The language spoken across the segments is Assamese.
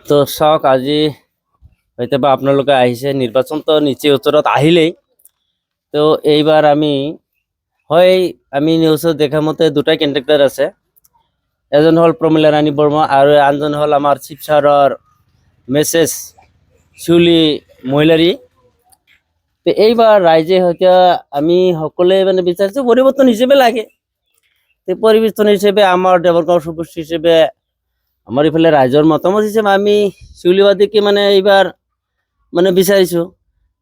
তো চাওক আজি হয়তো বা আপোনালোকে আহিছে, নিৰ্বাচনটো নিচেই ওচৰত আহিলেই। তো এইবাৰ আমি নিউজত দেখা মতে দুটা কেণ্ডিডেট আছে। এজন হ'ল প্ৰমীলা ৰাণী বৰ্মা আৰু আনজন হ'ল আমাৰ শিৱসাগৰৰ মেছেজ শিউলি মহিলাৰী। তো এইবাৰ ৰাইজে হয়তো আমি সকলোৱে মানে বিচাৰিছোঁ পৰিৱৰ্তন হিচাপে লাগে। তো পৰিৱৰ্তন হিচাপে আমাৰ দেৱৰগাঁও সমষ্টি হিচাপে আমাৰ ইফালে ৰাইজৰ মতামত হিচাপে আমি শিউলিবাদীকে মানে এইবাৰ মানে বিচাৰিছোঁ।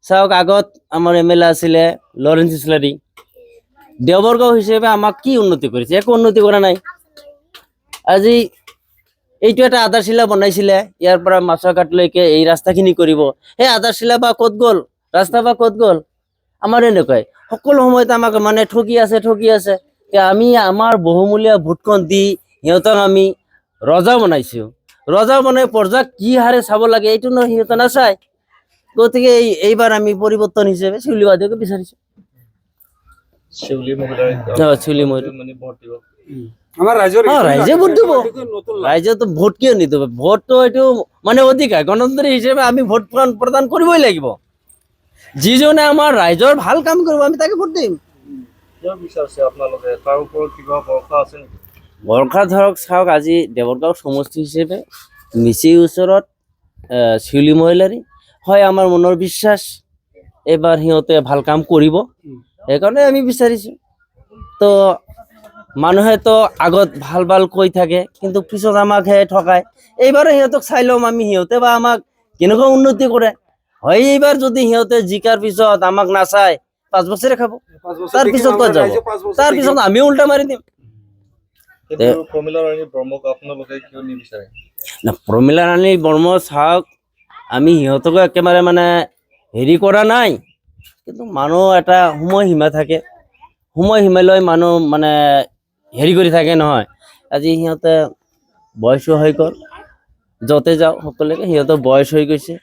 চাওক, আগত আমাৰ MLA আছিলে লৰেন্স ইছলাৰী। দেৱৰগাঁও হিচাপে আমাক কি উন্নতি কৰিছে? একো উন্নতি কৰা নাই। আজি এইটো এটা আধাৰশিলা বনাইছিলে, ইয়াৰ পৰা মাছৰঘাটলৈকে এই ৰাস্তাখিনি কৰিব। সেই আধাৰশিলা বা ক'ত গ'ল? ৰাস্তা বা ক'ত গ'ল? আমাৰ এনেকুৱাই সকলো সময়তে আমাক মানে ঠগি আছে। আমি আমাৰ বহুমূলীয়া ভোটখন দি সিহঁতক আমি ৰজা বনাইছোঁ। ৰজা বনাই প্ৰজাক কি হাৰে চাব লাগে এইটো সিহঁতে নাচায়। গতিকে এইবাৰ আমি পৰিৱৰ্তন হিচাপে শিউলিবাদীকে বিচাৰিছোঁ। ৰাইজে ভোট দিব। ৰাইজেতো ভোট কিয় নিদিব? ভোটটো এইটো মানে অধিকাৰ, গণতন্ত্ৰী হিচাপে আমি ভোট প্ৰদান কৰিবই লাগিব। যিজনে আমাৰ ৰাইজৰ ভাল কাম কৰিব আমি তাকে ভোট দিম। ভৰসা ধৰক, চাওক আজি দেৱৰগাঁও সমষ্টি হিচাপে নিচেই ওচৰত শিউলি মহিলাৰী হয়। আমাৰ মনৰ বিশ্বাস এইবাৰ সিহঁতে ভাল কাম কৰিব, সেইকাৰণে আমি বিচাৰিছোঁ। তো মানুহেতো আগত ভাল কৈ থাকে, কিন্তু পিছত আমাকহে ঠকায়। এইবাৰো সিহঁতক চাই ল'ম আমি, সিহঁতে বা আমাক কেনেকুৱা উন্নতি কৰে। হয়, এইবাৰ যদি সিহঁতে জিকাৰ পিছত আমাক নাচায় 5 বছৰে খাব, তাৰ পিছত ক'ত যাব? তাৰ পিছত আমিও উল্টা মাৰি দিম। প্ৰমীলা ৰাণী বৰ্মা চাওক, আমি সিহঁতকো একেবাৰে মানে হেৰি কৰা নাই, কিন্তু মানুহ এটা সময়সীমা থাকে। সময়সীমালৈ মানুহ মানে হেৰি কৰি থাকে নহয়। আজি সিহঁতে বয়সো হৈ গ'ল, য'তে যাওঁ সকলোকে সিহঁতৰ বয়স হৈ গৈছে।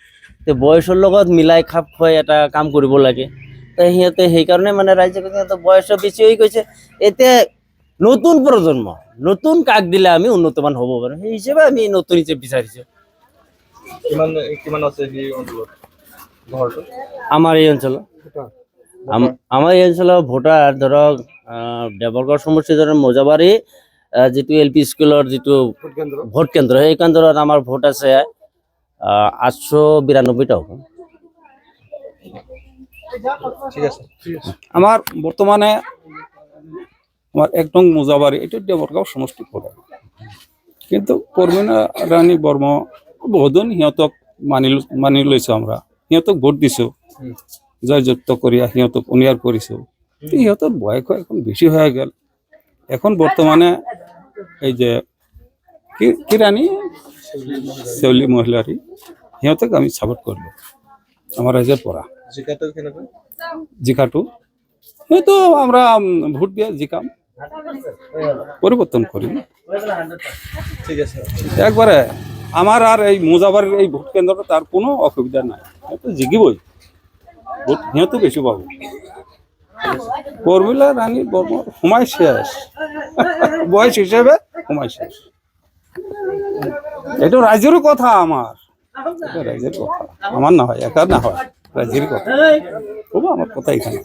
তো বয়সৰ লগত মিলাই খাপ খুৱাই এটা কাম কৰিব লাগে। তো সিহঁতে সেইকাৰণে মানে ৰাইজে সিহঁতৰ বয়সো বেছি হৈ গৈছে। এতিয়া নতুন প্ৰজন্ম, নতুন কাক দিলে আমি উন্নতমান হ'ব পাৰোঁ, সেই হিচাপে আমি নতুন হিচাপে বিচাৰিছোঁ। আমাৰ এই অঞ্চলৰ ভোটাৰ ধৰক দেৱৰগাঁও সমষ্টিৰ ধৰক মোজাবাৰী যিটো LP স্কুলৰ যিটো ভোট কেন্দ্ৰ, সেই কেন্দ্ৰত আমাৰ ভোট আছে 892টা হ'ব। আমাৰ বৰ্তমানে আমাৰ 1 নং মোজাবাড়ি, এটা দেৱৰগাঁও সমষ্টি পড়ে। কিন্তু প্ৰমীলা ৰাণী বৰ্মা বহুদিন সিহঁতক মানি লৈছোঁ। আমৰা সিহঁতক ভোট দিছোঁ, জয়যুক্ত কৰি সিহঁতক উনিয়াৰ কৰিছোঁ। সিহঁতৰ বয়স এখন বেছি হয়ে গেল। এখন বৰ্তমানে এই যে কি ৰানী শিউলি মহিলাৰী, সিহঁতক আমি সাপোর্ট করব আমার রাইজের পরা। জিকাটো হয়তো আমরা ভোট দিয়ে জিকাম, পরিবর্তন করি। একবারে আমার আর এই মোজাবাড়ির এই ভোট কেন্দ্রটা তার কোনো অসুবিধা নাই, হয়তো জিকিবই, ভোট সিহঁতো বেশি পাব। প্রমীলা রাণী বর্মার সময় শেষ, বয়স হিসেবে সময় শেষ। এটা রাজ্যের কথা, আমার এটা রাজ্যের কথা, আমার না হয়, একার না হয়, রাজ্যের কথা। তবু আমার কথা এখানে।